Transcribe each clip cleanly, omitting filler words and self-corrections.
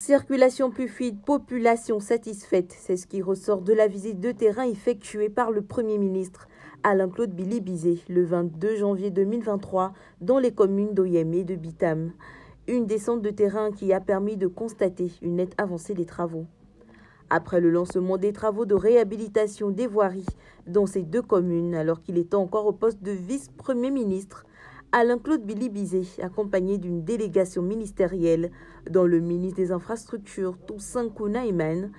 Circulation plus fluide, population satisfaite, c'est ce qui ressort de la visite de terrain effectuée par le Premier ministre Alain-Claude Billy-Bizet le 22 janvier 2023 dans les communes d'Oyem et de Bitam. Une descente de terrain qui a permis de constater une nette avancée des travaux. Après le lancement des travaux de réhabilitation des voiries dans ces deux communes, alors qu'il était encore au poste de vice-premier ministre, Alain-Claude Billy-Bizet, accompagné d'une délégation ministérielle dont le ministre des Infrastructures, Toussaint Kounaïman,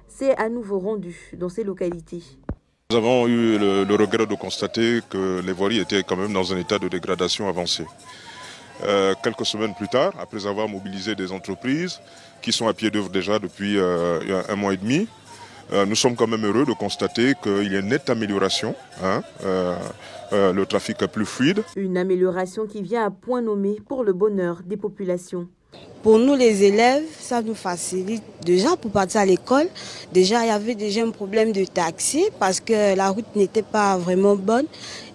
s'est à nouveau rendu dans ces localités. Nous avons eu le regret de constater que les voiries étaient quand même dans un état de dégradation avancé. Quelques semaines plus tard, après avoir mobilisé des entreprises qui sont à pied d'œuvre déjà depuis un mois et demi, nous sommes quand même heureux de constater qu'il y a une nette amélioration. Le trafic est plus fluide. Une amélioration qui vient à point nommé pour le bonheur des populations. Pour nous les élèves, ça nous facilite déjà pour partir à l'école. Déjà, il y avait déjà un problème de taxi parce que la route n'était pas vraiment bonne.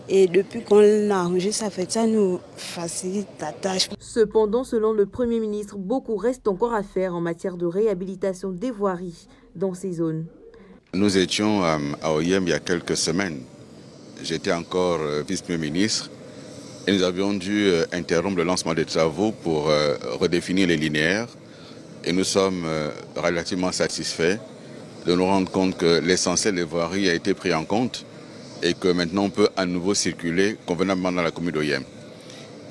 Et depuis qu'on l'a arrangé, ça nous facilite la tâche. Cependant, selon le Premier ministre, beaucoup reste encore à faire en matière de réhabilitation des voiries dans ces zones. Nous étions à Oyem il y a quelques semaines. J'étais encore vice-premier ministre et nous avions dû interrompre le lancement des travaux pour redéfinir les linéaires. Et nous sommes relativement satisfaits de nous rendre compte que l'essentiel des voiries a été pris en compte et que maintenant on peut à nouveau circuler convenablement dans la commune d'Oyem.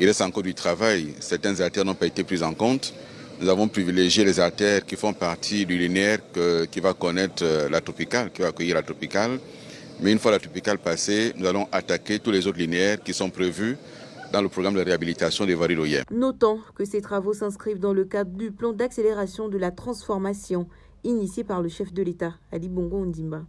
Il reste encore du travail. Certaines artères n'ont pas été prises en compte. Nous avons privilégié les artères qui font partie du linéaire qui va connaître la tropicale, qui va accueillir la tropicale. Mais une fois la tropicale passée, nous allons attaquer tous les autres linéaires qui sont prévus dans le programme de réhabilitation des voiries d'Oyem. Notons que ces travaux s'inscrivent dans le cadre du plan d'accélération de la transformation initié par le chef de l'État, Ali Bongo Ondimba.